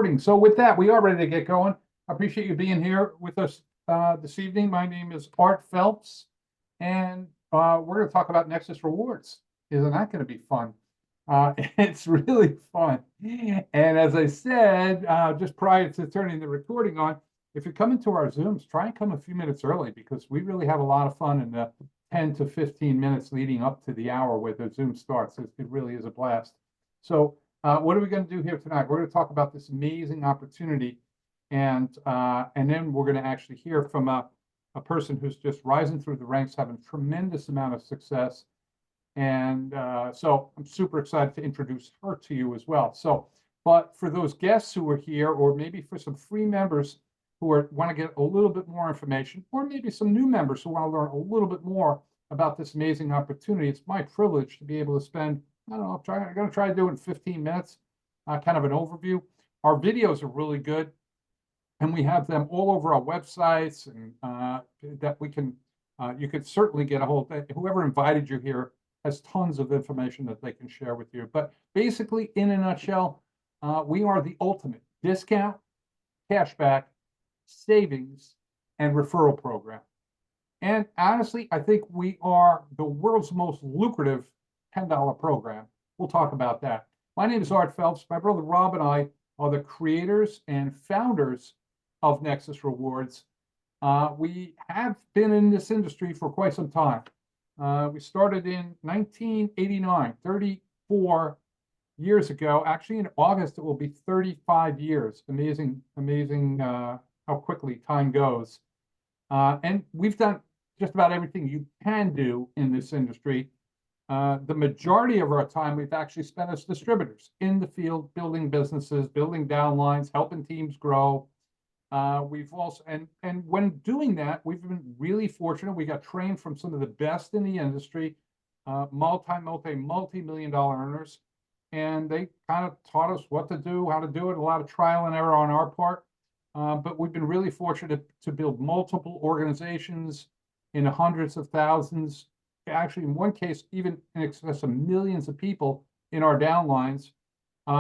So with that, we are ready to get going. I appreciate you being here with us this evening. My name is Art Phelps, and we're going to talk about Nexus Rewards. Isn't that going to be fun? It's really fun. And as I said, just prior to turning the recording on, if you're coming to our Zooms, try and come a few minutes early because we really have a lot of fun in the 10 to 15 minutes leading up to the hour where the Zoom starts. It really is a blast. So what are we going to do here tonight? We're going to talk about this amazing opportunity, and then we're going to actually hear from a person who's just rising through the ranks, having a tremendous amount of success. And so I'm super excited to introduce her to you as well. So, but for those guests who are here, or maybe for some free members who want to get a little bit more information, or maybe some new members who want to learn a little bit more about this amazing opportunity, it's my privilege to be able to spend, I don't know, I'm going to try to do it in 15 minutes, kind of an overview. Our videos are really good, and we have them all over our websites, and that we can, you could certainly get a hold of. Whoever invited you here has tons of information that they can share with you. But basically, in a nutshell, we are the ultimate discount, cashback, savings, and referral program. And honestly, I think we are the world's most lucrative $10 program. We'll talk about that. My name is Art Phelps. My brother Rob and I are the creators and founders of Nexus Rewards. We have been in this industry for quite some time. We started in 1989, 34 years ago. Actually, in August, it will be 35 years. Amazing, amazing how quickly time goes. And we've done just about everything you can do in this industry. The majority of our time we've actually spent as distributors in the field, building businesses, building downlines, helping teams grow. We've also, and when doing that, we've been really fortunate. We got trained from some of the best in the industry, multi-million dollar earners, and they kind of taught us what to do, how to do it, a lot of trial and error on our part. But we've been really fortunate to build multiple organizations in the hundreds of thousands, actually in one case, even in excess of millions of people in our downlines.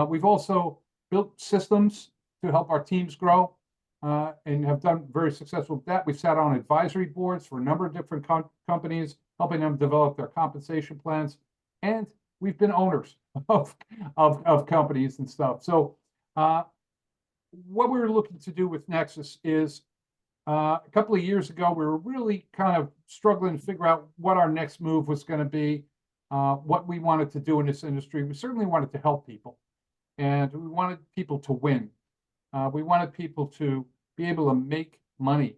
We've also built systems to help our teams grow. And have done very successful with that. We've sat on advisory boards for a number of different companies, helping them develop their compensation plans. And we've been owners of companies and stuff. So what we were looking to do with Nexus is a couple of years ago, we were really kind of struggling to figure out what our next move was going to be, what we wanted to do in this industry. We certainly wanted to help people, and we wanted people to win. We wanted people to be able to make money.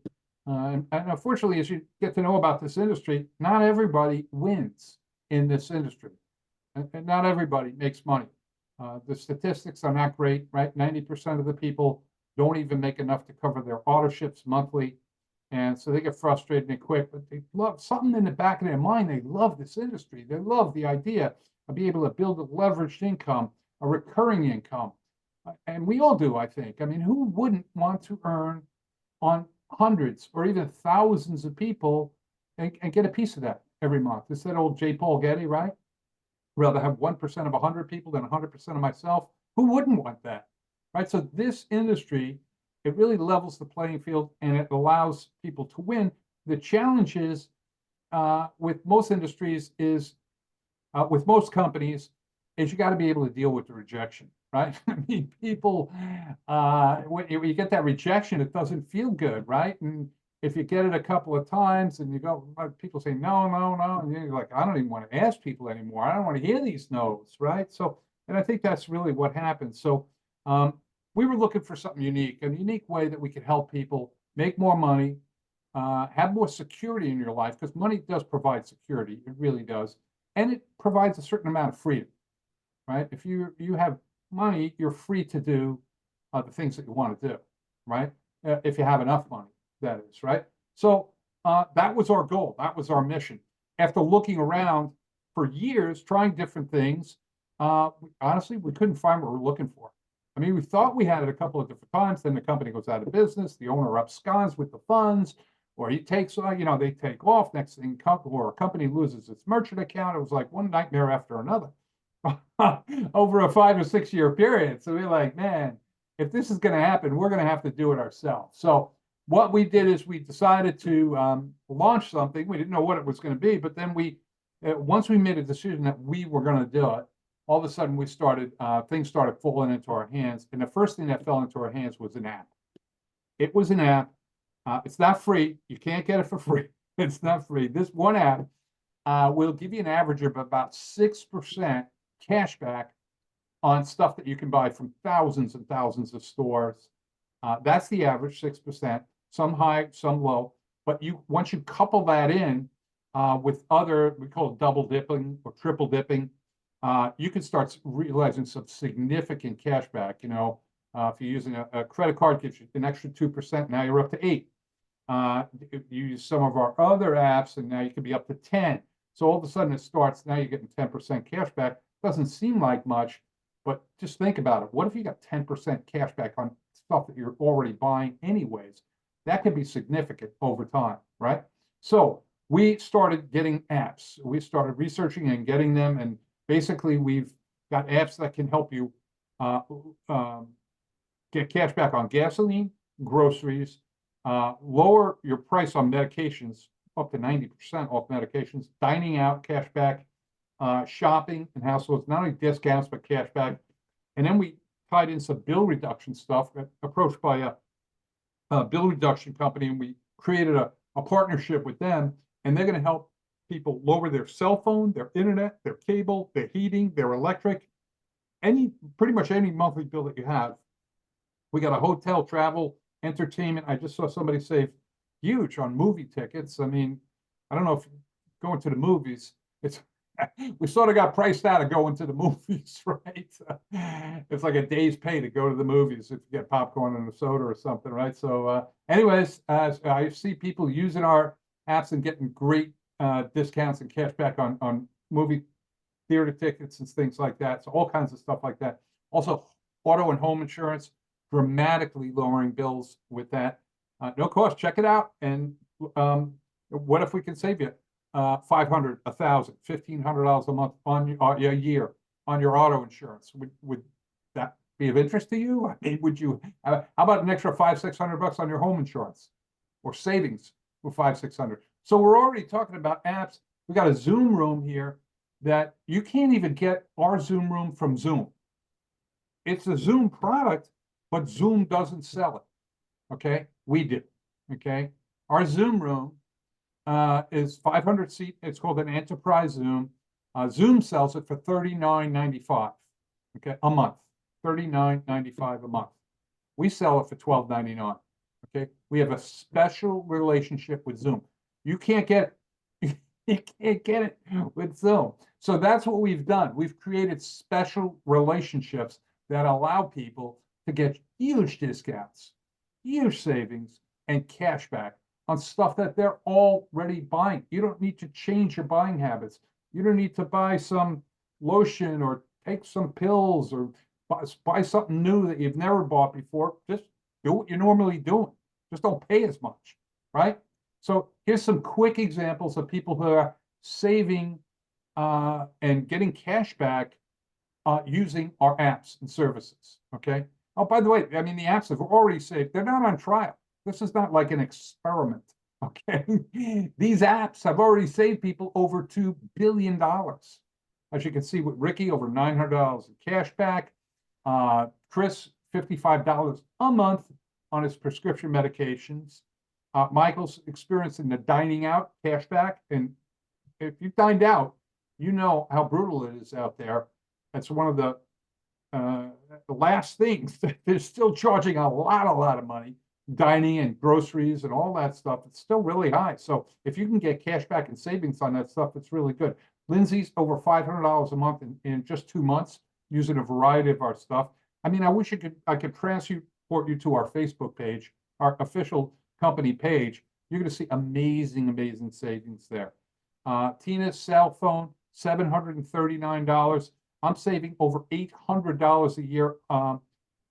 And unfortunately, as you get to know about this industry, not everybody wins in this industry. And not everybody makes money. The statistics are not great, right? 90% of the people don't even make enough to cover their auto ships monthly. And so they get frustrated and quit, but they love something in the back of their mind. They love this industry. They love the idea of being able to build a leveraged income, a recurring income. And we all do, I think. I mean, who wouldn't want to earn on hundreds or even thousands of people and get a piece of that every month? It's that old J. Paul Getty, right? Rather have 1% of 100 people than 100% of myself. Who wouldn't want that, right? So this industry, it really levels the playing field and it allows people to win. The challenge is with most industries is, with most companies, is you got to be able to deal with the rejection. Right? I mean, people, when you get that rejection, it doesn't feel good, right? And if you get it a couple of times and you go, people say, no, no, no. And you're like, I don't even want to ask people anymore. I don't want to hear these no's, right? So, and I think that's really what happens. So we were looking for something unique, a unique way that we could help people make more money, have more security in your life, because money does provide security. It really does. And it provides a certain amount of freedom, right? If you have money, you're free to do the things that you want to do, right? If you have enough money, that is, right? So that was our goal. That was our mission. After looking around for years, trying different things, honestly, we couldn't find what we were looking for. I mean, we thought we had it a couple of different times. Then the company goes out of business. The owner absconds with the funds, or he takes, they take off. Next thing, or a company loses its merchant account. It was like one nightmare after another over a 5 or 6 year period. So we're like, man, if this is going to happen, we're going to have to do it ourselves. So what we did is we decided to launch something. We didn't know what it was going to be, but then once we made a decision that we were going to do it, all of a sudden we started, things started falling into our hands. And the first thing that fell into our hands was an app. It was an app. It's not free. You can't get it for free. It's not free. This one app will give you an average of about 6% cash back on stuff that you can buy from thousands and thousands of stores. That's the average, 6%, some high, some low. But once you couple that in with other, we call it double dipping or triple dipping, you can start realizing some significant cash back. You know, if you're using a credit card, gives you an extra 2%, now you're up to 8. If you use some of our other apps, and now you can be up to 10. So all of a sudden it starts, now you're getting 10% cash back. Doesn't seem like much, but just think about it. What if you got 10% cash back on stuff that you're already buying anyways? That could be significant over time, right? So we started getting apps. We started researching and getting them, and basically we've got apps that can help you get cash back on gasoline, groceries, lower your price on medications up to 90% off medications, dining out, cash back, shopping and households, not only discounts, but cash back. And then we tied in some bill reduction stuff, got approached by a bill reduction company, and we created a partnership with them, and they're going to help people lower their cell phone, their internet, their cable, their heating, their electric, pretty much any monthly bill that you have. We got a hotel, travel, entertainment. I just saw somebody save huge on movie tickets. I mean, I don't know if going to the movies, we sort of got priced out of going to the movies, right? It's like a day's pay to go to the movies if you get popcorn and a soda or something, right? So anyways, I see people using our apps and getting great discounts and cash back on movie theater tickets and things like that. So all kinds of stuff like that. Also, auto and home insurance, dramatically lowering bills with that. No cost. Check it out. And what if we can save you $500, $1,000, $1,500 a month on a year on your auto insurance? Would that be of interest to you? I mean, would you? How about an extra $500-600 on your home insurance, or savings for $500-600? So we're already talking about apps. We got a Zoom room here that you can't even get our Zoom room from Zoom. It's a Zoom product, but Zoom doesn't sell it. Okay, we do. Okay, our Zoom room is 500 seat. It's called an enterprise Zoom. Zoom sells it for $39.95. Okay, a month. $39.95 a month. We sell it for $12.99. Okay, we have a special relationship with Zoom. You can't get it with Zoom. So that's what we've done. We've created special relationships that allow people to get huge discounts, huge savings, and cash back on stuff that they're already buying. You don't need to change your buying habits. You don't need to buy some lotion or take some pills or buy something new that you've never bought before. Just do what you're normally doing. Just don't pay as much, right? So here's some quick examples of people who are saving and getting cash back using our apps and services, okay? Oh, by the way, I mean, the apps have already saved. They're not on trial. This is not like an experiment, okay? These apps have already saved people over $2 billion. As you can see with Ricky, over $900 in cash back. Chris, $55 a month on his prescription medications. Michael's experiencing the dining out cash back. And if you've dined out, you know how brutal it is out there. That's one of the last things that they're still charging a lot of money. Dining and groceries and all that stuff, it's still really high. So if you can get cash back and savings on that stuff, it's really good. Lindsay's over $500 a month in just 2 months using a variety of our stuff. I mean, I wish I could transport you to our Facebook page, our official company page. You're going to see amazing savings there. Tina's cell phone, $739. I'm saving over $800 a year.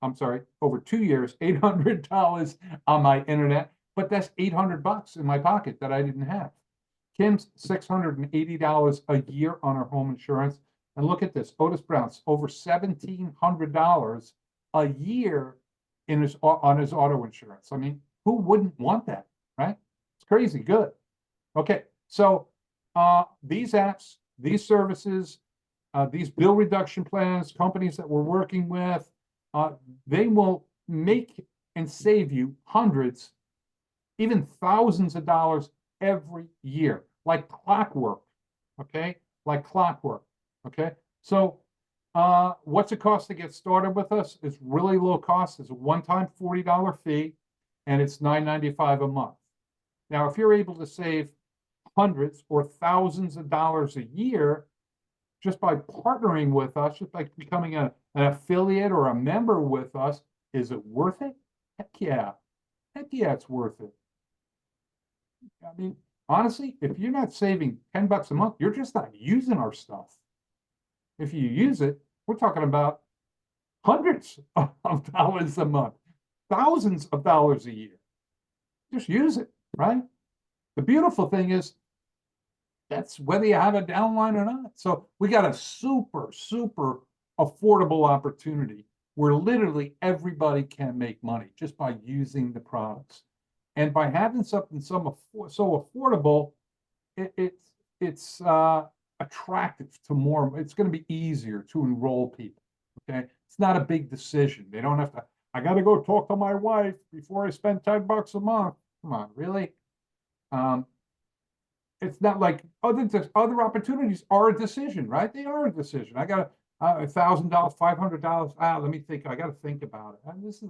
I'm sorry, over 2 years, $800 on my internet, but that's $800 in my pocket that I didn't have. Kim's $680 a year on her home insurance. And look at this, Otis Brown's over $1,700 a year on his auto insurance. I mean, who wouldn't want that, right? It's crazy good. Okay, so these apps, these services, these bill reduction plans, companies that we're working with, they will make and save you hundreds, even thousands of dollars every year, like clockwork. Okay, like clockwork. Okay, so what's it cost to get started with us? It's really low cost. It's a one-time $40 fee, and it's $9.95 a month. Now, if you're able to save hundreds or thousands of dollars a year just by partnering with us, just by becoming an affiliate or a member with us, is it worth it? Heck yeah. Heck yeah, it's worth it. I mean, honestly, if you're not saving $10 a month, you're just not using our stuff. If you use it, we're talking about hundreds of dollars a month, thousands of dollars a year. Just use it, right? The beautiful thing is that's whether you have a downline or not. So we got a super, super affordable opportunity where literally everybody can make money just by using the products. And by having something so affordable, it's attractive to more. It's going to be easier to enroll people. Okay, it's not a big decision. They don't have to. I got to go talk to my wife before I spend $10 a month. Come on, really? It's not like other opportunities are a decision, right? They are a decision. I got $1,000, $500. Let me think. I got to think about it. And this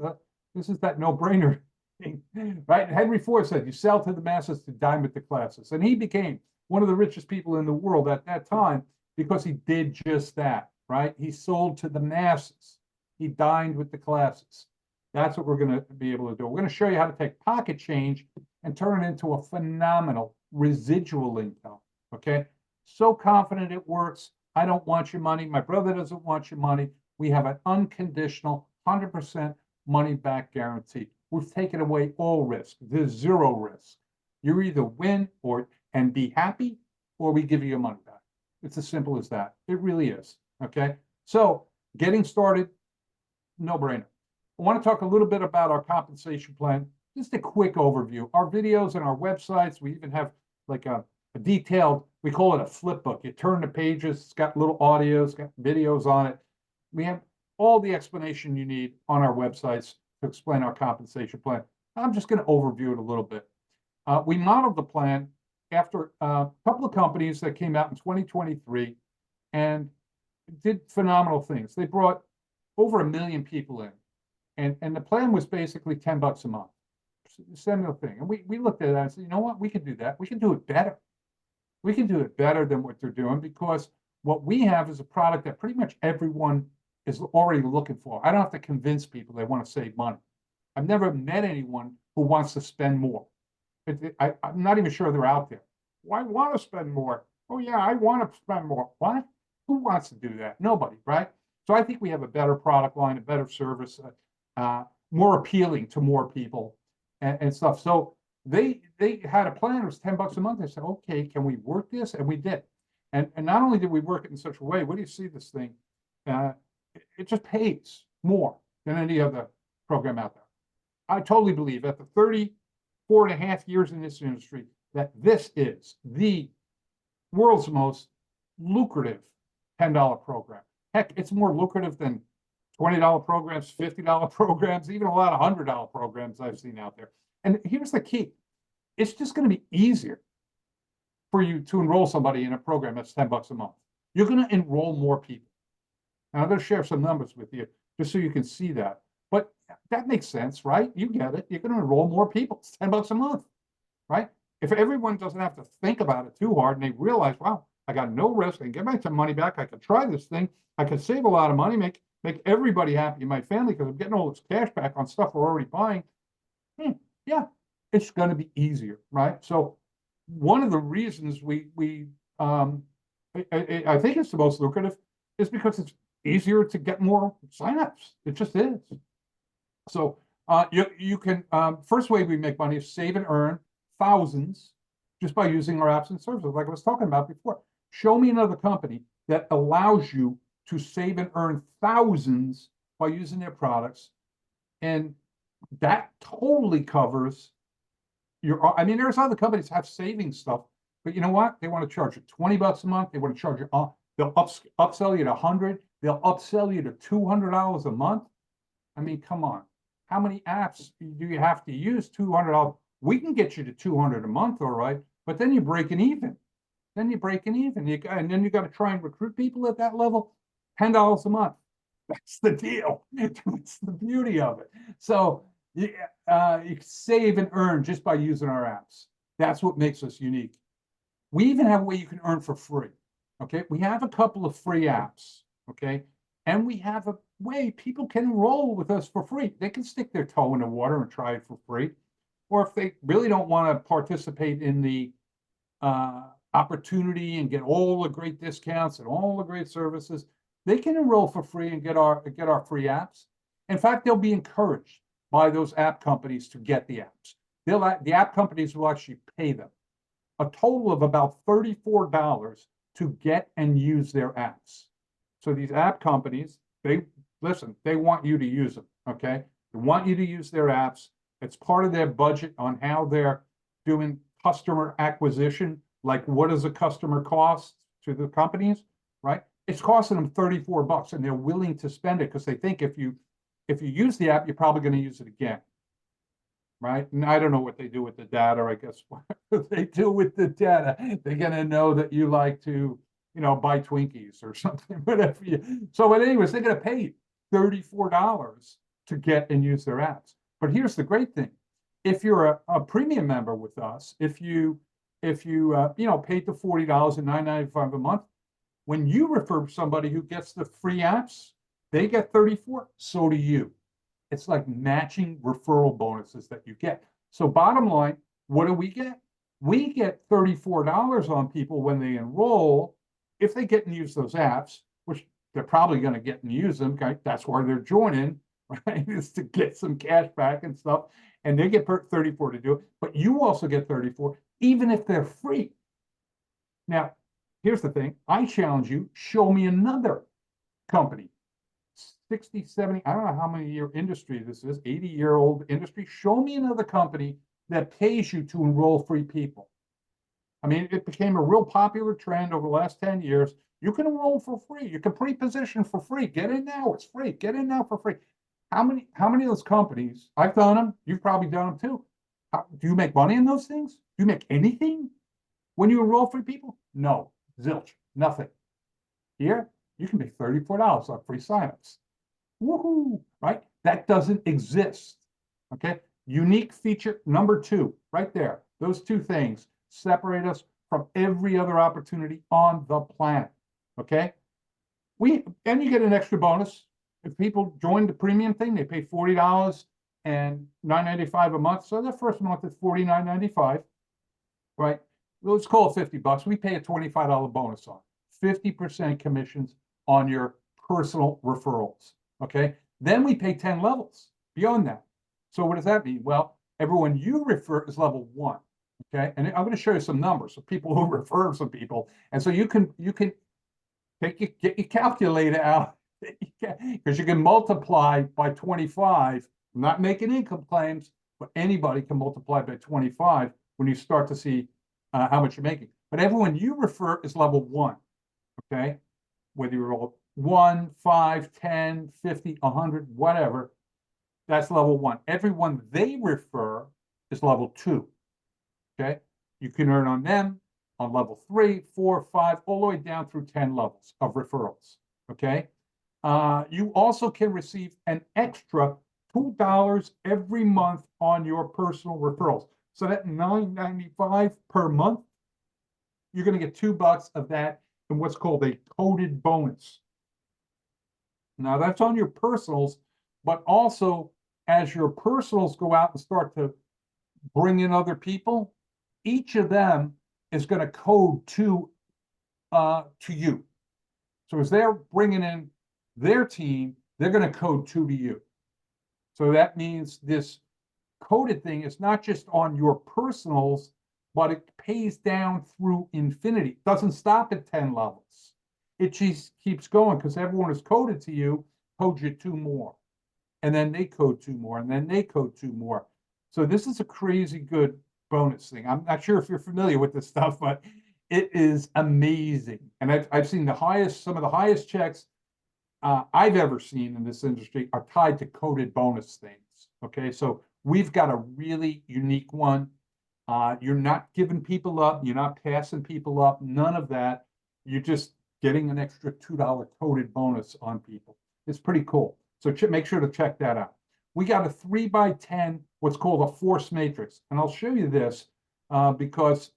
is that no-brainer thing, right? Henry Ford said, "You sell to the masses to dine with the classes," and he became one of the richest people in the world at that time because he did just that, right? He sold to the masses. He dined with the classes. That's what we're going to be able to do. We're going to show you how to take pocket change and turn it into a phenomenal residual income. Okay, so confident it works. I don't want your money. My brother doesn't want your money. We have an unconditional 100% money back guarantee. We've taken away all risk. There's zero risk. You either win and be happy, or we give you your money back. It's as simple as that. It really is. Okay, so getting started, no brainer. I want to talk a little bit about our compensation plan. Just a quick overview. Our videos and our websites, we even have like a detailed, we call it a flip book. You turn the pages, it's got little audios, it's got videos on it. We have all the explanation you need on our websites to explain our compensation plan. I'm just going to overview it a little bit. We modeled the plan after a couple of companies that came out in 2023 and did phenomenal things. They brought over 1 million people in. And the plan was basically $10 a month. Similar thing. And we looked at that and said, you know what, we can do that. We can do it better. We can do it better than what they're doing, because what we have is a product that pretty much everyone is already looking for. I don't have to convince people they want to save money. I've never met anyone who wants to spend more. I'm not even sure they're out there. Well, I want to spend more. Oh yeah, I want to spend more. What? Who wants to do that? Nobody, right? So I think we have a better product line, a better service, more appealing to more people and stuff. So they had a plan. It was $10 a month. They said, okay, can we work this? And we did. And not only did we work it in such a way, what do you see this thing? It just pays more than any other program out there. I totally believe after 34.5 years in this industry that this is the world's most lucrative $10 program. Heck, it's more lucrative than $20 programs, $50 programs, even a lot of $100 programs I've seen out there. And here's the key. It's just going to be easier for you to enroll somebody in a program that's $10 a month. You're going to enroll more people. And I'm going to share some numbers with you just so you can see that. But that makes sense, right? You get it. You're going to enroll more people. It's $10 a month, right? If everyone doesn't have to think about it too hard and they realize, wow, I got no risk. I can get my money back. I can try this thing. I can save a lot of money, make everybody happy in my family because I'm getting all this cash back on stuff we're already buying. Yeah, it's going to be easier, right? So one of the reasons I think it's the most lucrative is because it's easier to get more signups. It just is. So you can, first way we make money is save and earn thousands just by using our apps and services, like I was talking about before. Show me another company that allows you to save and earn thousands by using their products. And that totally covers your, I mean, there's other companies have savings stuff, but you know what? They want to charge you $20 a month. They want to charge you, they'll upsell you to 100. They'll upsell you to $200 a month. I mean, come on. How many apps do you have to use? $200. We can get you to 200 a month, all right, but then you're breaking even. Then you're breaking even. And then you got to try and recruit people at that level. $10 a month. That's the deal. That's the beauty of it. So you save and earn just by using our apps. That's what makes us unique. We even have a way you can earn for free. Okay, we have a couple of free apps. Okay, and we have a way people can enroll with us for free. They can stick their toe in the water and try it for free. Or if they really don't want to participate in the opportunity and get all the great discounts and all the great services, they can enroll for free and get our free apps. In fact, they'll be encouraged by those app companies to get the apps. The app companies will actually pay them a total of about $34 to get and use their apps. So these app companies, they want you to use them, okay? They want you to use their apps. It's part of their budget on how they're doing customer acquisition. Like, what does a customer cost to the companies, right? It's costing them $34, and they're willing to spend it because they think if you use the app, you're probably going to use it again, right? And I don't know what they do with the data. I guess what they do with the data, they're going to know that you like to, buy Twinkies or something, whatever. So, but anyways, they're going to pay you $34 to get and use their apps. But here's the great thing: if you're a premium member with us, if you paid the $40.995 a month, when you refer somebody who gets the free apps, they get 34. So do you. It's like matching referral bonuses that you get. So bottom line, what do we get? We get $34 on people when they enroll, if they get and use those apps, which they're probably going to get and use them. Okay? That's why they're joining, right? Is to get some cash back and stuff. And they get 34 to do it. But you also get 34, even if they're free. Now, here's the thing. I challenge you, show me another company. 60, 70, I don't know how many year industry this is, 80-year-old industry. Show me another company that pays you to enroll free people. I mean, it became a real popular trend over the last 10 years. You can enroll for free. You can pre-position for free. Get in now. It's free. Get in now for free. How many of those companies? I've done them. You've probably done them too. Do you make money in those things? Do you make anything when you enroll free people? No, zilch, nothing. Here, you can make $34 on free signups. Woohoo, right? That doesn't exist. Okay. Unique feature number 2, right there. Those two things separate us from every other opportunity on the planet. Okay. And you get an extra bonus. If people join the premium thing, they pay $40 and $9.95 a month. So their first month is $49.95, right? Let's call it $50. We pay a $25 bonus on 50% commissions on your personal referrals. Okay. Then we pay 10 levels beyond that. So what does that mean? Well, everyone you refer is level 1. Okay. And I'm going to show you some numbers of people who refer some people. And so you can get your calculator out because you can multiply by 25. I'm not making income claims, but anybody can multiply by 25 when you start to see how much you're making. But everyone you refer is level 1. Okay. Whether you're all 1, 5, 10, 50, 100, whatever, that's level 1. Everyone they refer is level 2. Okay. You can earn on them on level 3, 4, 5, all the way down through 10 levels of referrals. Okay. You also can receive an extra $2 every month on your personal referrals. So that $9.95 per month, you're going to get $2 of that in what's called a coded bonus. Now that's on your personals, but also as your personals go out and start to bring in other people, each of them is going to code to you. So as they're bringing in their team, they're going to code 2 to you. So that means this coded thing is not just on your personals, but it pays down through infinity. It doesn't stop at 10 levels. It just keeps going because everyone is coded to you, codes you 2 more. and then they code 2 more, and then they code 2 more. So this is a crazy good bonus thing. I'm not sure if you're familiar with this stuff, but it is amazing. And I've seen some of the highest checks I've ever seen in this industry are tied to coded bonus things. Okay, so we've got a really unique one. You're not giving people up, you're not passing people up, none of that. You're just getting an extra $2 coded bonus on people. It's pretty cool. So make sure to check that out. We got a 3x10, what's called a force matrix. And I'll show you this because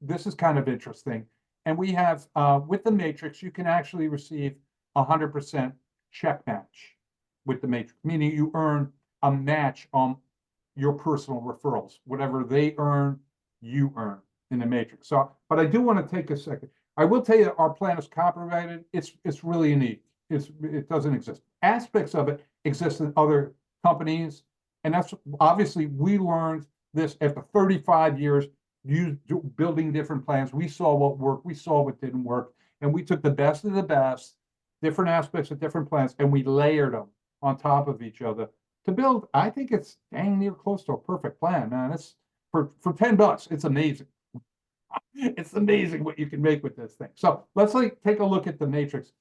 this is kind of interesting. And we have, with the matrix, you can actually receive 100% check match with the matrix, meaning you earn a match on your personal referrals. Whatever they earn, you earn in the matrix. So, but I do want to take a second. I will tell you our plan is copyrighted. It's really unique. It doesn't exist. Aspects of it exist in other companies, and that's obviously we learned this after 35 years building different plans. We saw what worked, we saw what didn't work, and we took the best of the best, different aspects of different plans, and we layered them on top of each other to build. I think it's dang near close to a perfect plan, man. It's for $10, it's amazing. It's amazing what you can make with this thing. So let's take a look at the matrix.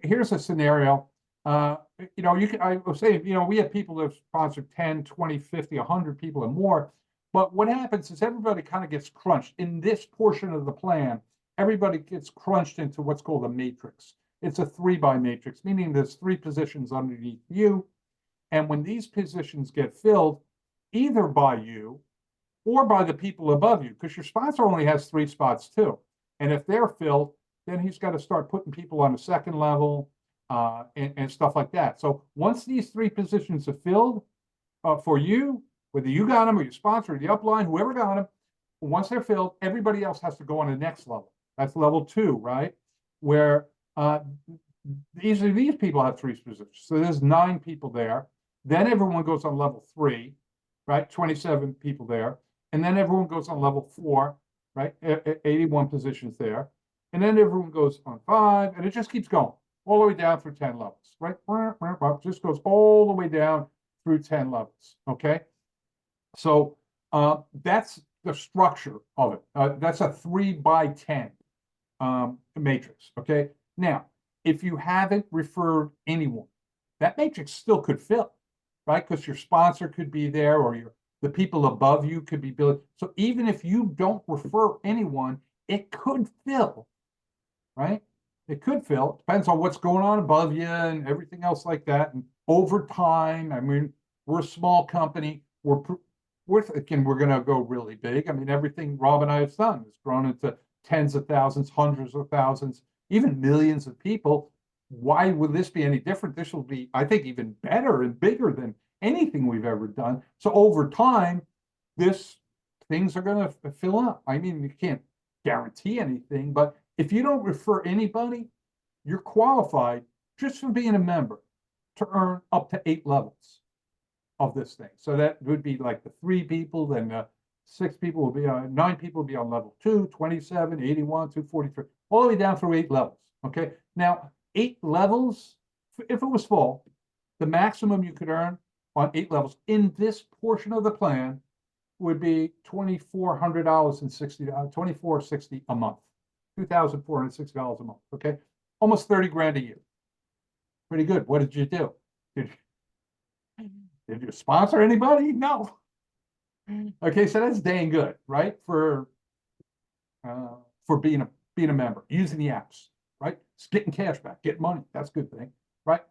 Here's a scenario. I was saying, we have people that have sponsored 10, 20, 50, 100 people and more. But what happens is everybody kind of gets crunched. In this portion of the plan, everybody gets crunched into what's called a matrix. It's a 3x matrix, meaning there's 3 positions underneath you. And when these positions get filled, either by you or by the people above you, because your sponsor only has 3 spots too. And if they're filled, then he's got to start putting people on the second level and stuff like that. So once these 3 positions are filled for you, whether you got them or your sponsor or the upline, whoever got them, once they're filled, everybody else has to go on the next level. That's level 2, right? Where these people have 3 positions. So there's 9 people there. Then everyone goes on level 3, right? 27 people there. And then everyone goes on level 4, right? 81 positions there. And then everyone goes on 5, and it just keeps going all the way down through 10 levels, right? Just goes all the way down through 10 levels, okay? So that's the structure of it. That's a 3x10 matrix, okay? Now, if you haven't referred anyone, that matrix still could fill, right? Because your sponsor could be there, or the people above you could be building. So even if you don't refer anyone, it could fill, right? It could fill. Depends on what's going on above you and everything else like that. And over time, I mean, we're a small company. We're going to go really big. I mean, everything Rob and I have done has grown into tens of thousands, hundreds of thousands, even millions of people. Why would this be any different? This will be, I think, even better and bigger than anything we've ever done. So over time, things are going to fill up. I mean, you can't guarantee anything, but if you don't refer anybody, you're qualified just for being a member to earn up to 8 levels of this thing. So that would be like the 3 people, then 6 people will be 9 people will be on level 2, 27, 81, 243, all the way down through 8 levels. Okay. Now, 8 levels, if it was full, the maximum you could earn on 8 levels in this portion of the plan would be $2,460, $2,460 a month, $2,460 a month. Okay, almost 30 grand a year. Pretty good. What did you do? Did you sponsor anybody? No. Okay, so that's dang good, right? For being a member, using the apps, right? It's getting cash back, getting money. That's a good thing, right?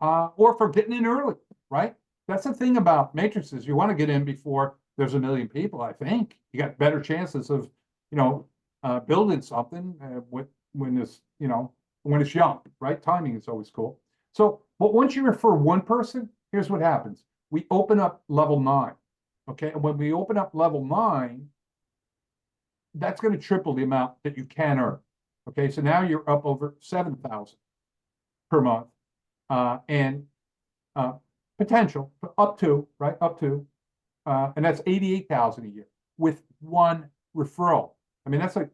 Or for getting in early, right? That's the thing about matrices. You want to get in before there's a million people. I think you got better chances of, building something when it's young, right? Timing is always cool. So, but once you refer one person, here's what happens. We open up level 9. Okay, and when we open up level 9, that's going to triple the amount that you can earn. Okay, so now you're up over 7,000 per month, and potential up to, right, and that's 88,000 a year with 1 referral. I mean, that's a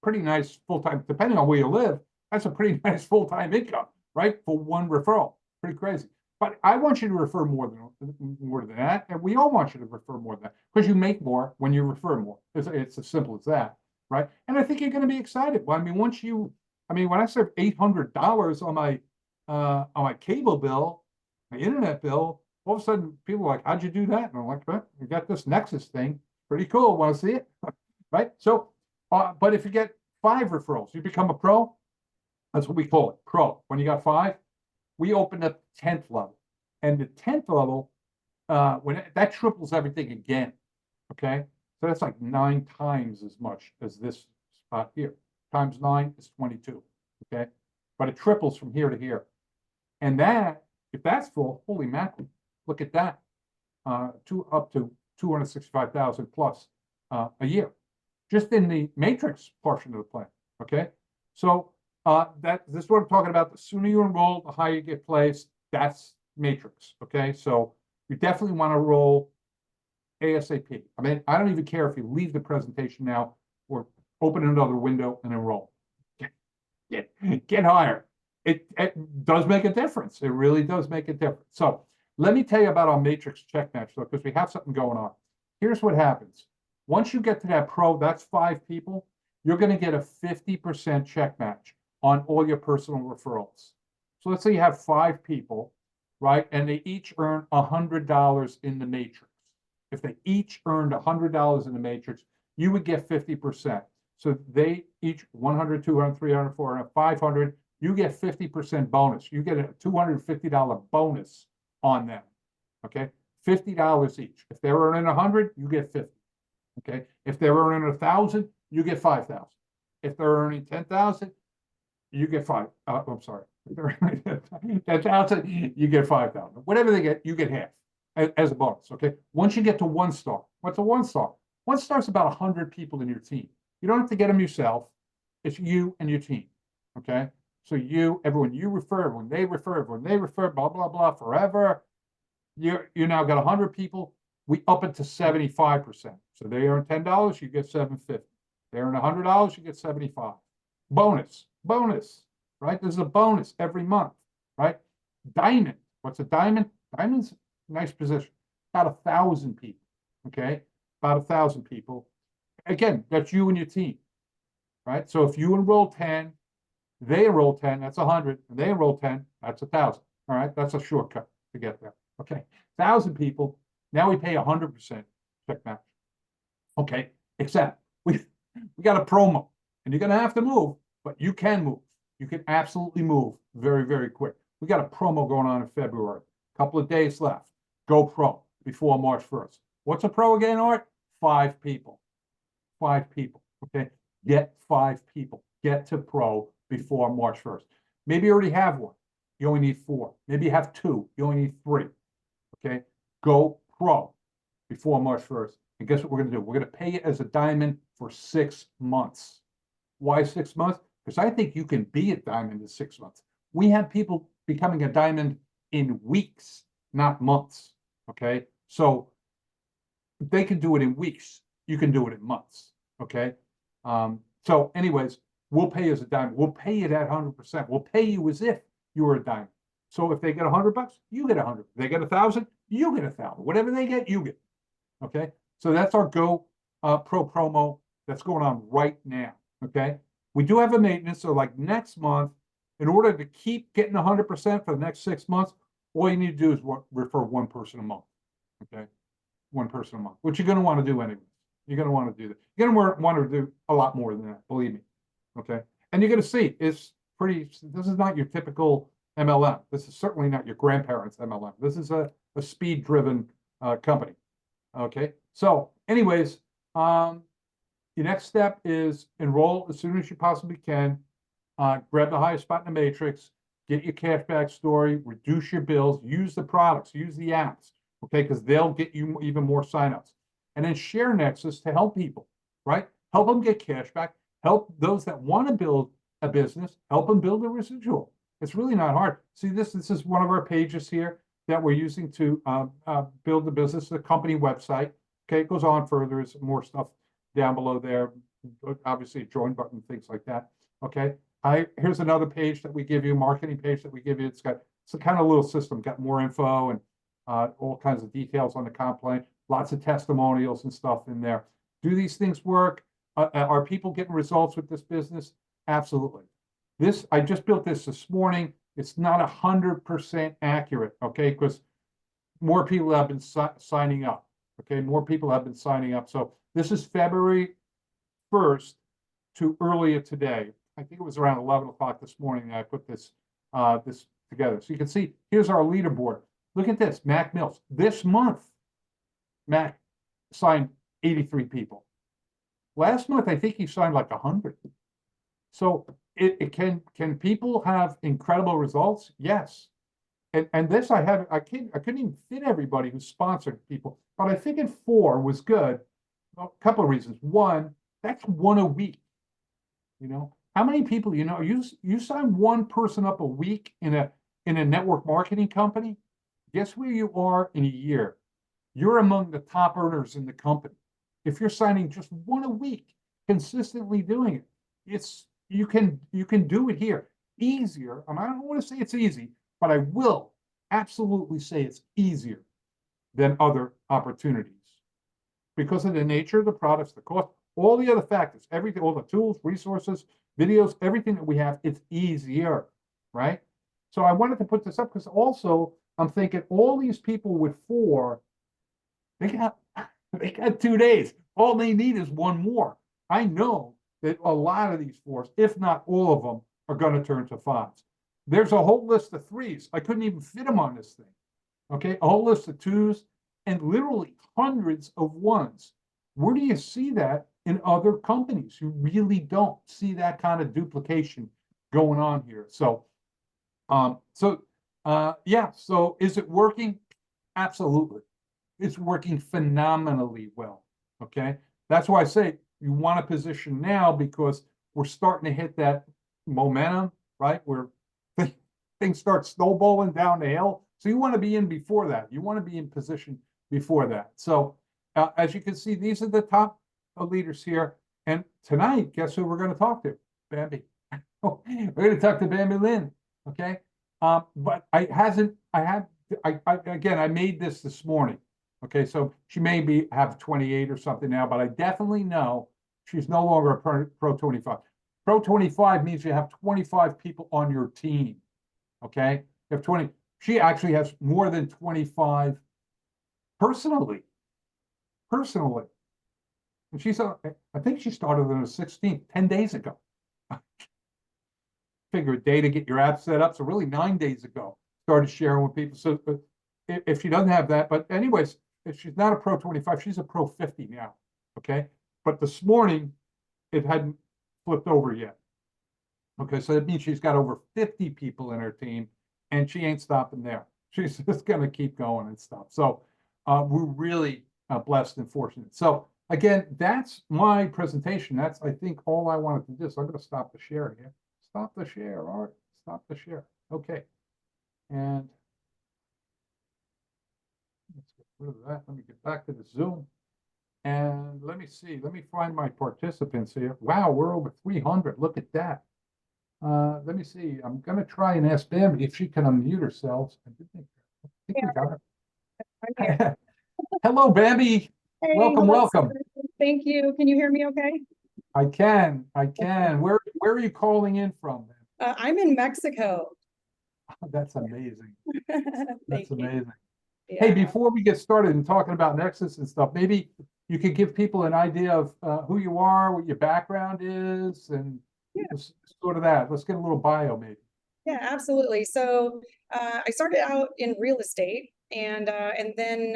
pretty nice full-time, depending on where you live, that's a pretty nice full-time income, right, for 1 referral. Pretty crazy. But I want you to refer more than that, and we all want you to refer more than that because you make more when you refer more. It's as simple as that, right? And I think you're going to be excited. Well, I mean, when I serve $800 on my cable bill, my internet bill, all of a sudden people are like, "How'd you do that?" And I'm like, "Well, we got this Nexus thing, pretty cool. Want to see it?" Right? So, but if you get 5 referrals, you become a pro. That's what we call it, pro. When you got 5. We opened up 10th level, and the 10th level, that triples everything again. Okay, so that's like 9 times as much as this spot here. Times 9 is 22. Okay, but it triples from here to here, and that, if that's full, holy mackerel, look at that, up to 265,000 plus a year, just in the matrix portion of the plan. Okay, so. This is what I'm talking about. The sooner you enroll, the higher you get placed. That's matrix. Okay, so you definitely want to roll ASAP. I mean, I don't even care if you leave the presentation now or open another window and enroll. Get higher. It does make a difference. It really does make a difference. So let me tell you about our matrix check match, though, because we have something going on. Here's what happens. Once you get to that pro, that's 5 people. You're going to get a 50% check match on all your personal referrals. So let's say you have 5 people, right? And they each earn $100 in the matrix. If they each earned $100 in the matrix, you would get 50%. So they each 100, 200, 300, 400, 500, you get 50% bonus. You get a $250 bonus on them. Okay, $50 each. If they're earning 100, you get 50. Okay, if they're earning 1,000, you get 5,000. If they're earning 10,000, you get 5. I'm sorry. 10,000, you get 5,000. Whatever they get, you get half as a bonus. Okay. Once you get to 1 star, what's a 1 star? 1 star is about 100 people in your team. You don't have to get them yourself. It's you and your team. Okay. So everyone you refer, everyone they refer, blah blah blah, forever. You now got 100 people. We up it to 75%. So they earn $10, you get $750. They earn $100, you get $75. Bonus, right? There's a bonus every month, right? Diamond. What's a diamond? Diamond's a nice position. About 1,000 people. Okay, about 1,000 people. Again, that's you and your team, right? So if you enroll 10, they enroll 10, that's 100, and they enroll 10, that's 1,000. All right, that's a shortcut to get there. Okay, 1,000 people. Now we pay 100% check match. Okay, except we got a promo, and you're going to have to move, but you can move. You can absolutely move very, very quick. We got a promo going on in February. A couple of days left. Go pro before March 1st. What's a pro again, Art? 5 people. 5 people. Okay, get 5 people. Get to pro before March 1st. Maybe you already have 1. You only need 4. Maybe you have 2. You only need 3. Okay, go pro before March 1st. And guess what we're going to do? We're going to pay it as a diamond for 6 months. Why 6 months? Because I think you can be a diamond in 6 months. We have people becoming a diamond in weeks, not months. Okay, so they can do it in weeks. You can do it in months. Okay, so anyways, we'll pay as a diamond. We'll pay it at 100%. We'll pay you as if you were a diamond. So if they get $100, you get 100. If they get 1,000, you get 1,000. Whatever they get, you get. Okay, so that's our Go Pro promo that's going on right now. Okay, we do have a maintenance. So like next month, in order to keep getting 100% for the next 6 months, all you need to do is refer 1 person a month. Okay, 1 person a month, which you're going to want to do anyway. You're going to want to do that. You're going to want to do a lot more than that, believe me. Okay, and you're going to see it's pretty. This is not your typical MLM. This is certainly not your grandparents' MLM. This is a speed-driven company. Okay, so anyways, your next step is enroll as soon as you possibly can. Grab the highest spot in the matrix, get your cashback story, reduce your bills, use the products, use the apps, okay, because they'll get you even more signups. And then share Nexus to help people, right? Help them get cashback, help those that want to build a business, help them build a residual. It's really not hard. See, this is one of our pages here that we're using to build the business, the company website. Okay, it goes on further. There's more stuff down below there. Obviously, a join button, things like that. Okay, here's another page that we give you, marketing page that we give you. It's got It's the kind of little system, got more info and all kinds of details on the comp plan, lots of testimonials and stuff in there. Do these things work? Are people getting results with this business? Absolutely. I just built this morning. It's not 100% accurate, okay? Because more people have been signing up, okay? More people have been signing up. So this is February 1st to earlier today. I think it was around 11 o'clock this morning that I put this together. So you can see, here's our leaderboard. Look at this, Mac Mills. This month, Mac signed 83 people. Last month, I think he signed like 100. So can people have incredible results? Yes. And this I couldn't even fit everybody who sponsored people, but I figured 4 was good. A couple of reasons. One, that's 1 a week. You know, how many people, you sign 1 person up a week in a network marketing company, guess where you are in a year? You're among the top earners in the company. If you're signing just 1 a week, consistently doing it, you can do it here easier. I don't want to say it's easy, but I will absolutely say it's easier than other opportunities because of the nature of the products, the cost, all the other factors, everything, all the tools, resources, videos, everything that we have, it's easier, right? So I wanted to put this up because also I'm thinking all these people with 4, they got 2 days. All they need is 1 more. I know that a lot of these 4s, if not all of them, are going to turn to 5s. There's a whole list of 3s. I couldn't even fit them on this thing. Okay, a whole list of 2s and literally hundreds of 1s. Where do you see that in other companies? You really don't see that kind of duplication going on here. So, yeah. So is it working? Absolutely. It's working phenomenally well. Okay, that's why I say you want to position now because we're starting to hit that momentum, right? Where things start snowballing down the hill. So you want to be in before that. You want to be in position before that. So as you can see, these are the top leaders here. And tonight, guess who we're going to talk to? Bambi. We're going to talk to Bambi Lynn. Okay. But again, I made this morning. Okay, so she may have 28 or something now, but I definitely know she's no longer a Pro 25. Pro 25 means you have 25 people on your team. Okay, you have 20. She actually has more than 25 personally. And I think she started on the 16th, 10 days ago. Figure a day to get your app set up. So really 9 days ago, started sharing with people. So if she doesn't have that, but anyways, if she's not a Pro 25, she's a Pro 50 now. Okay. But this morning, it hadn't flipped over yet. Okay. So that means she's got over 50 people in her team and she ain't stopping there. She's just going to keep going and stuff. So we're really blessed and fortunate. So again, that's my presentation. That's, I think, all I wanted to do. So I'm going to stop the share here. Stop the share. All right. Stop the share. Okay. And let's get rid of that. Let me get back to the Zoom. And let me see. Let me find my participants here. Wow, we're over 300. Look at that. Let me see. I'm going to try and ask Bambi if she can unmute herself. I think we got her. Hello, Bambi. Hey, welcome, welcome. Thank you. Can you hear me okay? I can. Where are you calling in from? I'm in Mexico. That's amazing. That's amazing. Yeah. Hey, before we get started and talking about Nexus and stuff, maybe you could give people an idea of who you are, what your background is, and sort of that. Let's get a little bio, maybe. Yeah, absolutely. So I started out in real estate, and then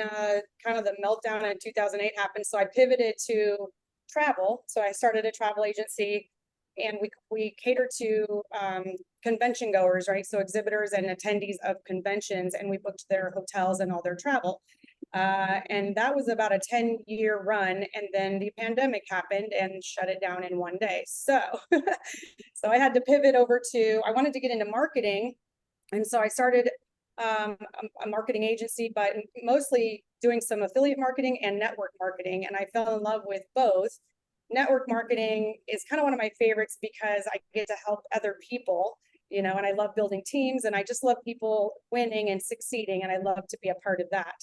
kind of the meltdown in 2008 happened. So I pivoted to travel. So I started a travel agency, and we cater to convention goers, right? So exhibitors and attendees of conventions, and we booked their hotels and all their travel. And that was about a 10-year run. And then the pandemic happened and shut it down in 1 day. So, so I had to pivot over I wanted to get into marketing. And so I started a marketing agency, but mostly doing some affiliate marketing and network marketing. And I fell in love with both. Network marketing is kind of one of my favorites because I get to help other people. you know, and I love building teams, and I just love people winning and succeeding, and I love to be a part of that.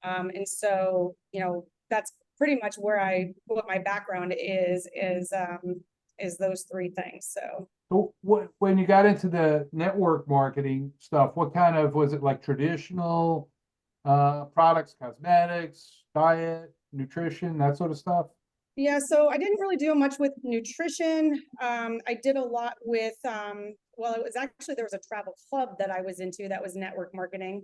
And so, you know, that's pretty much what my background is those three things. So So when you got into the network marketing stuff, what kind of, was it like traditional products, cosmetics, diet, nutrition, that sort of stuff? yeah, so I didn't really do much with nutrition. I did a lot with, well, it was actually, there was a travel club that I was into that was network marketing.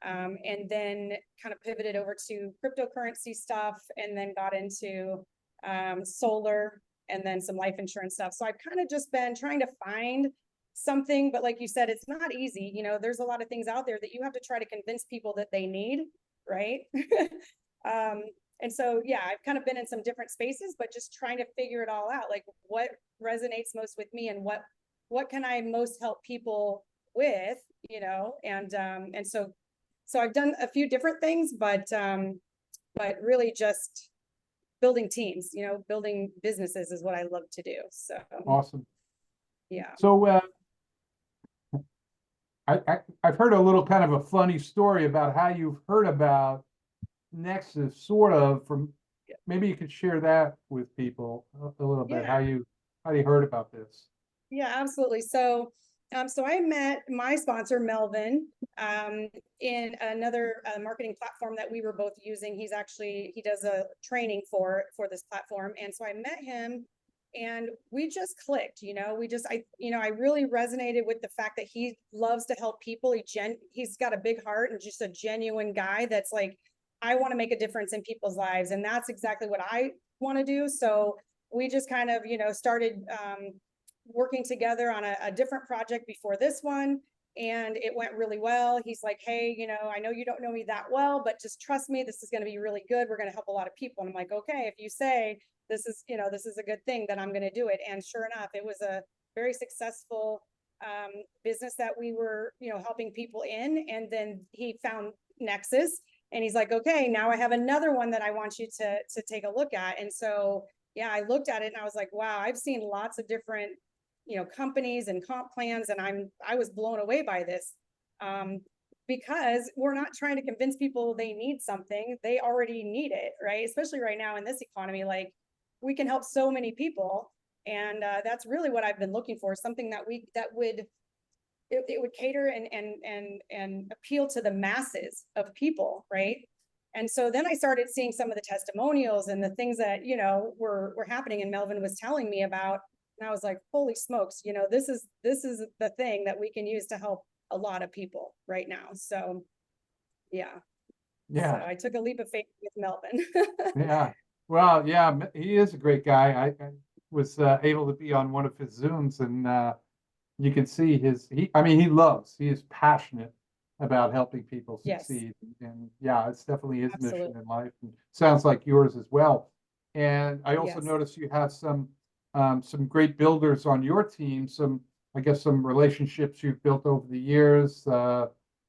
And then kind of pivoted over to cryptocurrency stuff, and then got into solar, and then some life insurance stuff. So I've kind of just been trying to find something, but like you said, it's not easy. You know, there's a lot of things out there that you have to try to convince people that they need, right? And so, yeah, I've kind of been in some different spaces, but just trying to figure it all out, like what resonates most with me, and what can I most help people with, you know, and so I've done a few different things, but really just building teams, you know, building businesses is what I love to do. So Awesome. yeah. So I've heard a little kind of a funny story about how you've heard about Nexus, sort of, from, maybe you could share that with people a little bit, Yeah. how you heard about this. Yeah, absolutely. So, so I met my sponsor, Melvin, in another marketing platform that we were both using. He does a training for this platform. And so I met him, and we just clicked, you know, I really resonated with the fact that he loves to help people. He's got a big heart, and just a genuine guy that's like, I want to make a difference in people's lives. And that's exactly what I want to do. So we just kind of, you know, started, working together on a different project before this one, and it went really well. He's like, hey, you know, I know you don't know me that well, but just trust me, this is going to be really good. We're going to help a lot of people. And I'm like, okay, if you say this is, you know, this is a good thing, then I'm going to do it. And sure enough, it was a very successful business that we were, you know, helping people in. And then he found Nexus, and he's like, okay, now I have another one that I want you to take a look at. And so, yeah, I looked at it and I was like, wow, I've seen lots of different, you know, companies and comp plans, and I was blown away by this, because we're not trying to convince people they need something. They already need it, right? Especially right now in this economy, like, we can help so many people. And that's really what I've been looking for, something that would it would cater and appeal to the masses of people, right? And so then I started seeing some of the testimonials and the things that, you know, were happening, and Melvin was telling me about. And I was like, holy smokes, you know, this is the thing that we can use to help a lot of people right now. So yeah. Yeah. So I took a leap of faith with Melvin. Yeah. Well, yeah, he is a great guy. I was able to be on one of his Zooms, and you can see I mean, he is passionate about helping people Yes, succeed. And yeah, it's definitely his mission absolutely. in life. And sounds like yours as well. And I also Yes. noticed you have some great builders on your team, I guess, some relationships you've built over the years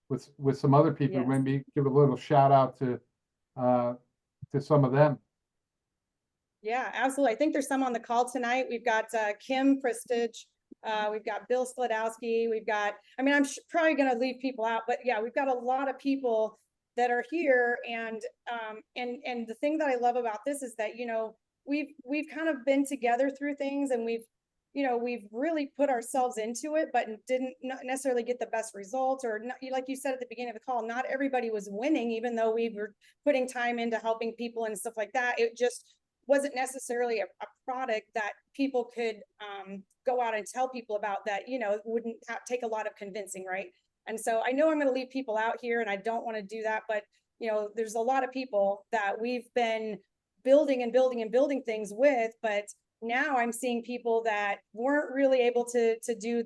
with some other people. Yes. Maybe give a little shout out to some of them. Yeah, absolutely. I think there's some on the call tonight. We've got Kim Prestige. We've got Bill Slodowski. We've got, I mean, I'm probably going to leave people out, but yeah, we've got a lot of people that are here. And the thing that I love about this is that, you know, we've kind of been together through things, and we've really put ourselves into it, but didn't not necessarily get the best results, or not, like you said at the beginning of the call, not everybody was winning, even though we were putting time into helping people and stuff like that. It just wasn't necessarily a product that people could go out and tell people about, that, you know, wouldn't take a lot of convincing, right? And so I know I'm going to leave people out here, and I don't want to do that, but, you know, there's a lot of people that we've been building and building and building things with, but now I'm seeing people that weren't really able to do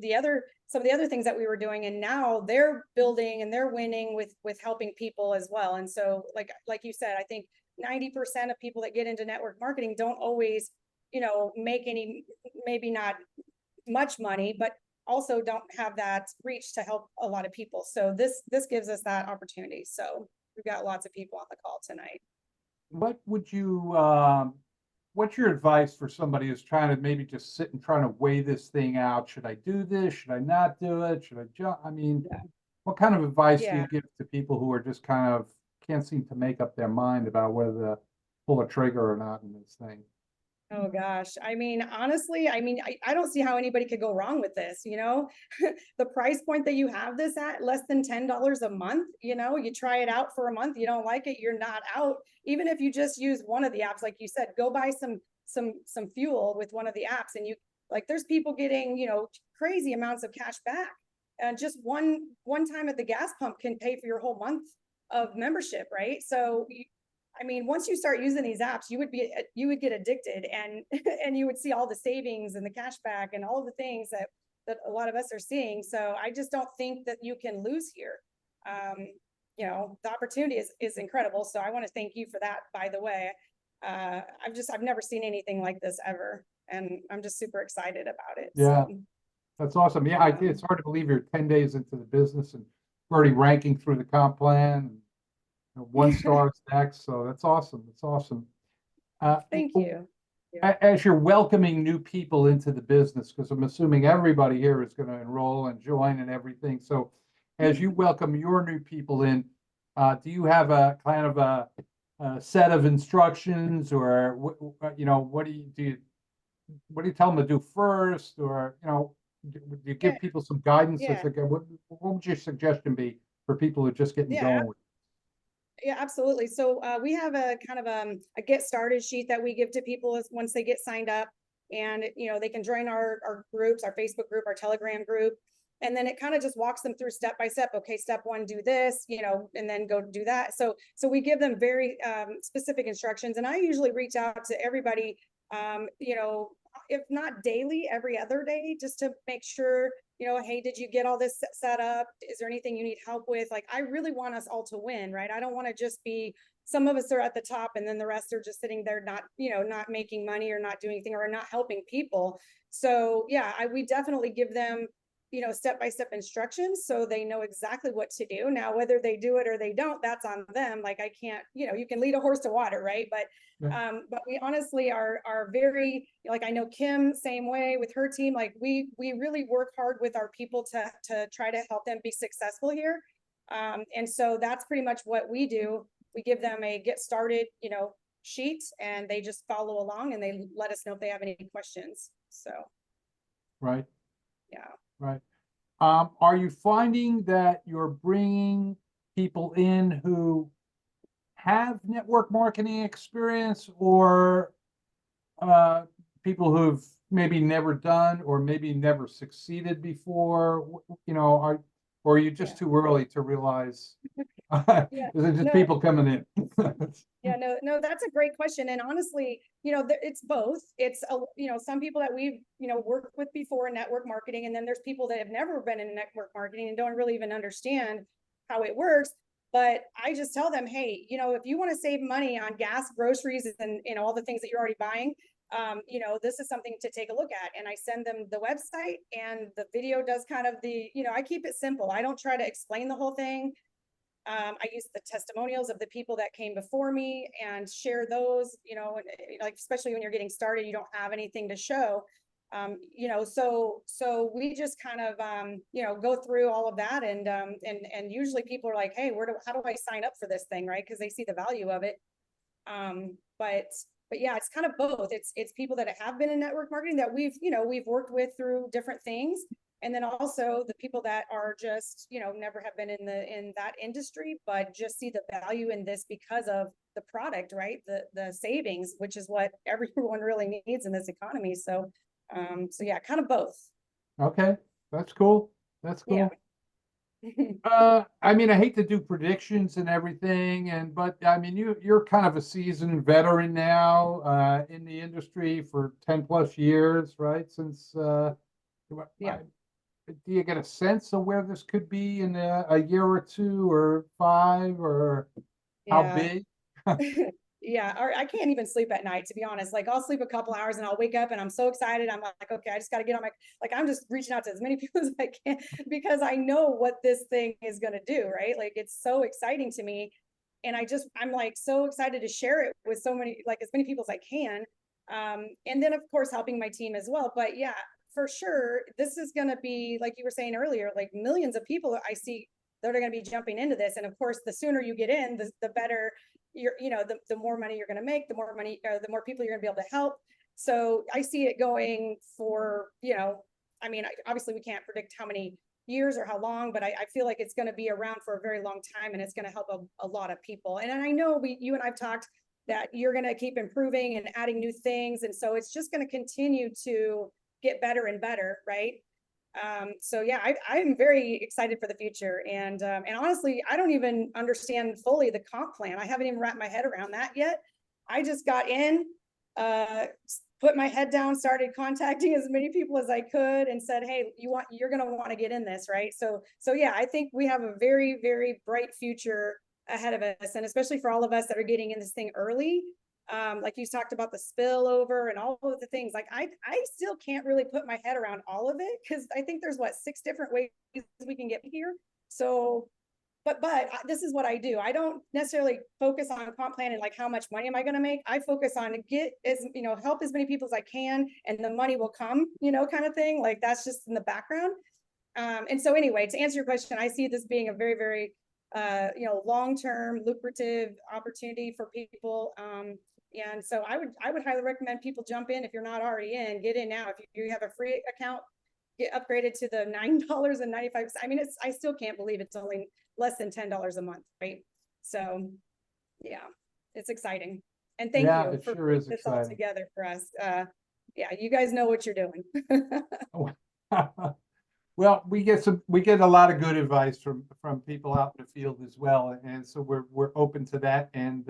some of the other things that we were doing, and now they're building and they're winning with helping people as well. And so, like you said, I think 90% of people that get into network marketing don't always, you know, make any, maybe not much money, but also don't have that reach to help a lot of people. So this gives us that opportunity. So we've got lots of people on the call tonight. What would you what's your advice for somebody who's trying to maybe just sit and trying to weigh this thing out? Should I do this? Should I not do it? Should I jump? I mean, Yeah. what kind of advice do Yeah. you give to people who are just kind of can't seem to make up their mind about whether to pull a trigger or not in this thing? Oh gosh. I mean, honestly, I don't see how anybody could go wrong with this, you know? The price point that you have this at, less than $10 a month, you know, you try it out for a month, you don't like it, you're not out. Even if you just use one of the apps, like you said, go buy some fuel with one of the apps, and you like there's people getting, you know, crazy amounts of cash back. And just one time at the gas pump can pay for your whole month of membership, right? So I mean, once you start using these apps, you would get addicted, and and you would see all the savings and the cash back and all the things that a lot of us are seeing. So I just don't think that you can lose here. Um, you know, the opportunity is incredible. So I want to thank you for that, by the way. I've never seen anything like this ever, and I'm just super excited about it. Yeah, So that's awesome. Yeah, it's hard to believe you're 10 days into the business and already ranking through the comp plan. And, you know, one star is next. So that's awesome. That's awesome. thank you. Yeah. As you're welcoming new people into the business, because I'm assuming everybody here is going to enroll and join and everything. So as you welcome your new people in, do you have a kind of a set of instructions, or you know, what do you tell them to do first, or you know, do you Yeah. give people some guidance? Yeah. What would your suggestion be for people who are just getting Yeah. going with? Yeah, absolutely. So we have a kind of a get started sheet that we give to people as once they get signed up, and you know they can join our groups, our Facebook group, our Telegram group, and then it kind of just walks them through step by step. Okay, step one, do this, you know, and then go do that. So we give them very specific instructions, and I usually reach out to everybody, you know, if not daily, every other day, just to make sure, you know, hey, did you get all this set up? Is there anything you need help with? Like, I really want us all to win, right? I don't want to just be, some of us are at the top and then the rest are just sitting there, not, you know, not making money or not doing anything or not helping people. So yeah, we definitely give them, you know, step-by-step instructions so they know exactly what to do. Now, whether they do it or they don't, that's on them. Like, I can't, you know, you can lead a horse to water, right? But we honestly are very, like, I know Kim, same way with her team. Like, we really work hard with our people to try to help them be successful here. And so that's pretty much what we do. We give them a get started, you know, sheet, and they just follow along and they let us know if they have any questions. So Right. yeah. Right. Are you finding that you're bringing people in who have network marketing experience, or people who've maybe never done or maybe never succeeded before? You know, or are you just too early to realize? Yeah. Is it just No, people coming in? yeah, no, that's a great question. And honestly, you know, it's both. It's, you know, some people that we've, you know, worked with before in network marketing, and then there's people that have never been in network marketing and don't really even understand how it works. But I just tell them, hey, you know, if you want to save money on gas, groceries, and, you know, all the things that you're already buying, you know, this is something to take a look at. And I send them the website, and the video does kind of the, you know, I keep it simple. I don't try to explain the whole thing. I use the testimonials of the people that came before me and share those, you know, like, especially when you're getting started, you don't have anything to show. You know, so we just kind of, you know, go through all of that, and usually people are like, hey, how do I sign up for this thing, right? Because they see the value of it. But yeah, it's kind of both. It's people that have been in network marketing that we've worked with through different things. And then also the people that are just, you know, never have been in that industry, but just see the value in this because of the product, right? The savings, which is what everyone really needs in this economy. So yeah, kind of both. Okay, that's cool. That's Yeah. cool. I mean, I hate to do predictions and everything, but I mean, you're kind of a seasoned veteran now, in the industry for 10 plus years, right? Since, Yeah. do you get a sense of where this could be in a year or two or five, or how Yeah. big? Yeah, or I can't even sleep at night, to be honest. Like, I'll sleep a couple hours and I'll wake up and I'm so excited. I'm like, okay, I just got to get on like, I'm just reaching out to as many people as I can because I know what this thing is going to do, right? Like, it's so exciting to me. And I'm like so excited to share it with so many, like, as many people as I can. And then of course, helping my team as well. But yeah, for sure, this is going to be, like you were saying earlier, like millions of people I see that are going to be jumping into this. And of course, the sooner you get in, the better the more money you're going to make, the more money, or the more people you're going to be able to help. So I see it going for, I mean, obviously we can't predict how many years or how long, but I feel like it's going to be around for a very long time, and it's going to help a lot of people. And I know you and I've talked that you're going to keep improving and adding new things. And so it's just going to continue to get better and better. Right. So yeah, I'm very excited for the future. And honestly, I don't even understand fully the comp plan. I haven't even wrapped my head around that yet. I just got in, put my head down, started contacting as many people as I could, and said, hey, you're going to want to get in this. Right. So yeah, I think we have a very, very bright future ahead of us. And especially for all of us that are getting in this thing early. Like you talked about the spillover and all of the things, like I still can't really put my head around all of it, because I think there's 6 different ways we can get here. So, but this is what I do. I don't necessarily focus on comp plan and like how much money am I going to make. I focus on help as many people as I can, and the money will come, kind of thing. Like that's just in the background. And so anyway, to answer your question, I see this being a very, very long-term lucrative opportunity for people. And so I would highly recommend people jump in. If you're not already in, get in now. If you have a free account, get upgraded to the $9.95. I mean, I still can't believe it's only less than $10 a month, right? So yeah, it's exciting. And thank you for putting this all together for us. Yeah, you guys know what you're doing. Well, we get a lot of good advice from people out in the field as well, and so we're open to that, and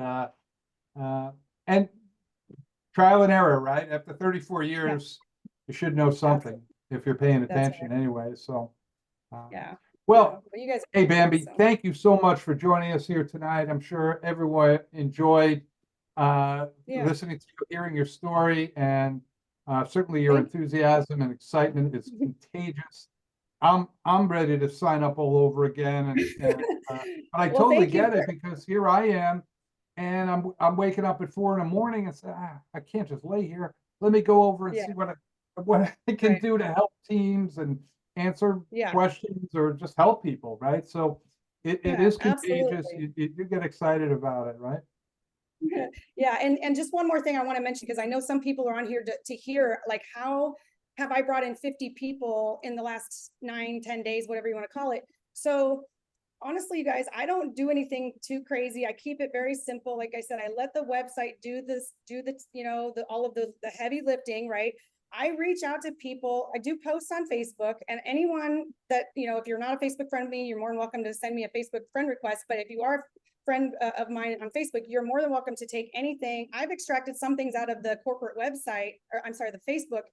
trial and error, right? After 34 years, you should know something if you're paying attention anyway. So yeah. Well, you guys, hey Bambi, thank you so much for joining us here tonight. I'm sure everyone enjoyed listening to you, hearing your story, and certainly your enthusiasm and excitement is contagious. I'm ready to sign up all over again, but I totally get it, because here I am, and I'm waking up at 4 in the morning and say, I can't just lay here. Let me go over and see what I can do to help teams and answer questions or just help people, right? So it is contagious. You get excited about it, right? Yeah, and just one more thing I want to mention, because I know some people are on here to hear, like, how have I brought in 50 people in the last 9-10 days, whatever you want to call it. So honestly, you guys, I don't do anything too crazy. I keep it very simple. Like I said, I let the website do all of the heavy lifting, right? I reach out to people. I do posts on Facebook, and anyone that, if you're not a Facebook friend of me, you're more than welcome to send me a Facebook friend request. But if you are a friend of mine on Facebook, you're more than welcome to take anything. I've extracted some things out of the corporate website, or I'm sorry, the Facebook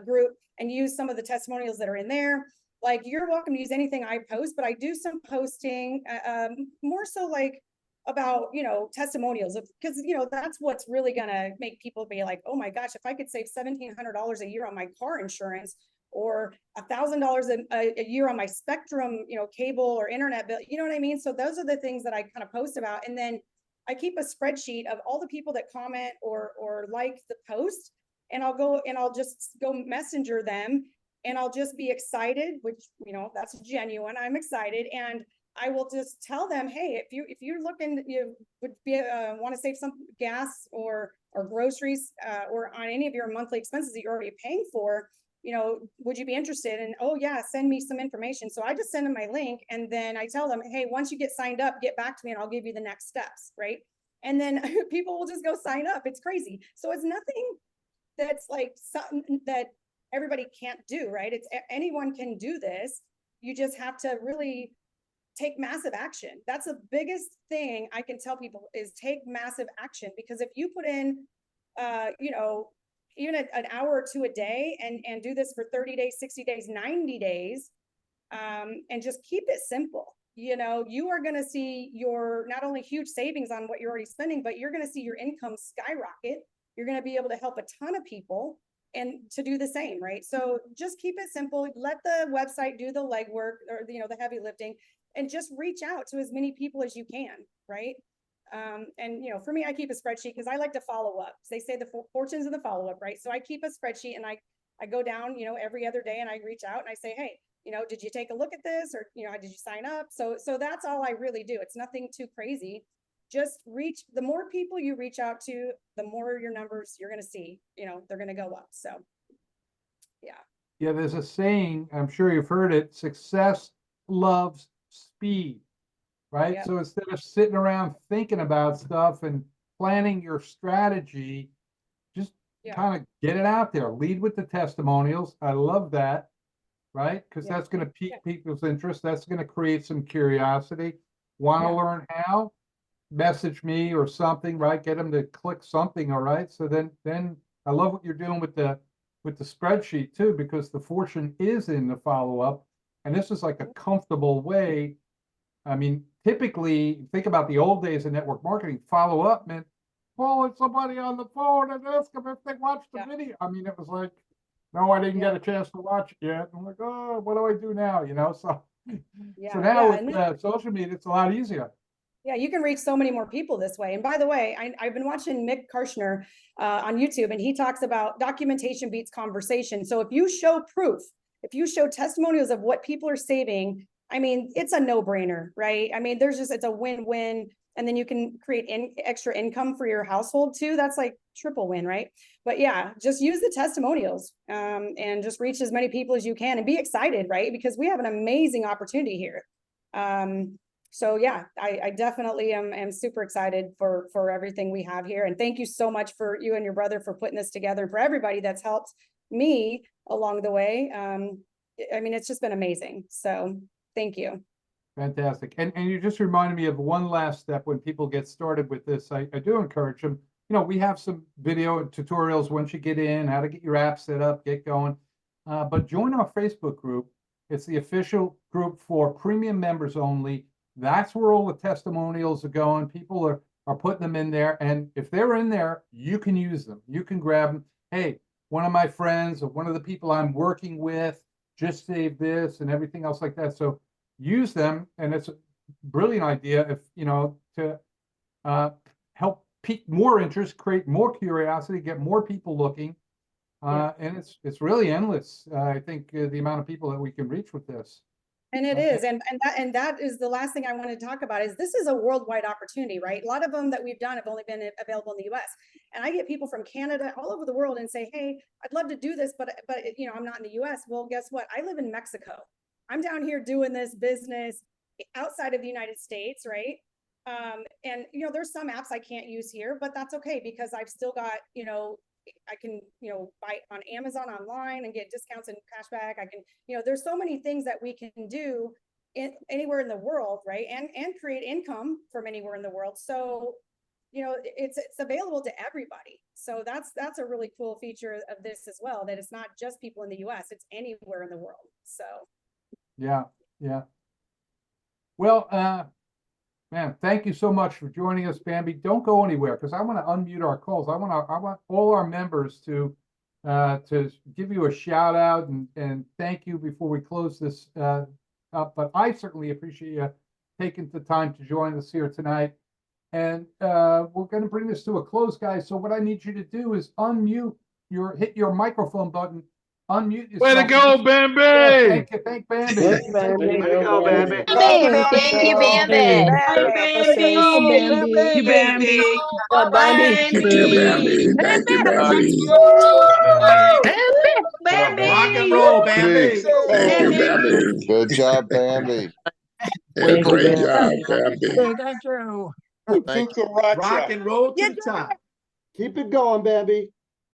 group, and use some of the testimonials that are in there. Like, you're welcome to use anything I post, but I do some posting, more so like about, testimonials, because, that's what's really going to make people be like, oh my gosh, if I could save $1,700 a year on my car insurance, or $1,000 a year on my Spectrum, cable or internet bill, you know what I mean? So those are the things that I kind of post about. And then I keep a spreadsheet of all the people that comment or like the post, and I'll just go messenger them, and I'll just be excited, which, that's genuine. I'm excited. And I will just tell them, hey, if you're looking, you would want to save some gas or groceries, or on any of your monthly expenses that you're already paying for, would you be interested? And, oh yeah, send me some information. So I just send them my link, and then I tell them, hey, once you get signed up, get back to me and I'll give you the next steps. Right. And then people will just go sign up. It's crazy. So it's nothing that's like something that everybody can't do, right? It's anyone can do this. You just have to really take massive action. That's the biggest thing I can tell people, is take massive action. Because if you put in, even an hour or two a day, and do this for 30 days, 60 days, 90 days, and just keep it simple, you are going to see your not only huge savings on what you're already spending, but you're going to see your income skyrocket. You're going to be able to help a ton of people and to do the same, right? So just keep it simple. Let the website do the legwork, or the heavy lifting, and just reach out to as many people as you can, right? And you know, for me, I keep a spreadsheet because I like to follow up. They say the fortunes of the follow up, right? So I keep a spreadsheet and I go down, you know, every other day and I reach out and I say, hey, you know, did you take a look at this, or, you know, did you sign up? So that's all I really do. It's nothing too crazy. Just the more people you reach out to, the more your numbers you're going to see, you know, they're going to go up. So yeah. Yeah, there's a saying, I'm sure you've heard it, success loves speed, right? Yep. So instead of sitting around thinking about stuff and planning your strategy, just Yeah. kind of get it out there. Lead with the testimonials. I love that, right? Because Yeah. that's going to pique people's interest. That's going to create some curiosity. Want to learn how? Message me or something, right? Get them to click something, all right? So then I love what you're doing with the spreadsheet too, because the fortune is in the follow-up. And this is like a comfortable way. I mean, typically, think about the old days of network marketing, follow-up meant calling somebody on the phone and ask them if they watched the video. I mean, it was like, no, I didn't get a chance to watch it yet. I'm like, oh, what do I do now? You know, so now with social media, it's a lot easier. Yeah, you can reach so many more people this way. And by the way, I've been watching Mick Karshner on YouTube, and he talks about documentation beats conversation. So if you show proof, if you show testimonials of what people are saving, I mean, it's a no-brainer, right? I mean, it's a win-win. And then you can create extra income for your household too. That's like triple win, right? But yeah, just use the testimonials and just reach as many people as you can and be excited, right? Because we have an amazing opportunity here. So yeah, I definitely am super excited for everything we have here. And thank you so much for you and your brother for putting this together, and for everybody that's helped me along the way. I mean, it's just been amazing. So thank you. Fantastic. And you just reminded me of one last step when people get started with this. I do encourage them. You know, we have some video tutorials once you get in, how to get your app set up, get going. But join our Facebook group. It's the official group for premium members only. That's where all the testimonials are going. People are putting them in there. And if they're in there, you can use them. You can grab them. Hey, one of my friends or one of the people I'm working with just saved this and everything else like that. So use them. And it's a brilliant idea if, you know, to help pique more interest, create more curiosity, get more people looking. And it's really endless. I think the amount of people that we can reach with this. And it is, and that is the last thing I want to talk about. Is this is a worldwide opportunity, right? A lot of them that we've done have only been available in the U.S. And I get people from Canada, all over the world, and say, "Hey, I'd love to do this, but you know, I'm not in the U.S." Well, guess what? I live in Mexico. I'm down here doing this business outside of the United States, right? And you know, there's some apps I can't use here, but that's okay because I've still got, you know, I can, you know, buy on Amazon online and get discounts and cashback. I can, you know, there's so many things that we can do anywhere in the world, right? And create income from anywhere in the world. So, you know, it's available to everybody. So that's a really cool feature of this as well, that it's not just people in the US, it's anywhere in the world. So yeah. Well, man, thank you so much for joining us, Bambi. Don't go anywhere because I want to unmute our calls. I want all our members to give you a shout out and thank you before we close this up. But I certainly appreciate you taking the time to join us here tonight. And we're going to bring this to a close, guys. So what I need you to do is hit your microphone button. Unmute yourself. Way to go, Bambi! Yeah, thank you. Thank Bambi. Way to go, Bambi. Thank you, Bambi. Thank you, Bambi. Thank you, Bambi. Thank you, Bambi. Rock and roll, Bambi. Thank you, Bambi. Good job, Bambi. Great job, Bambi. That's true. Rock and roll to the top. Keep it going, Bambi.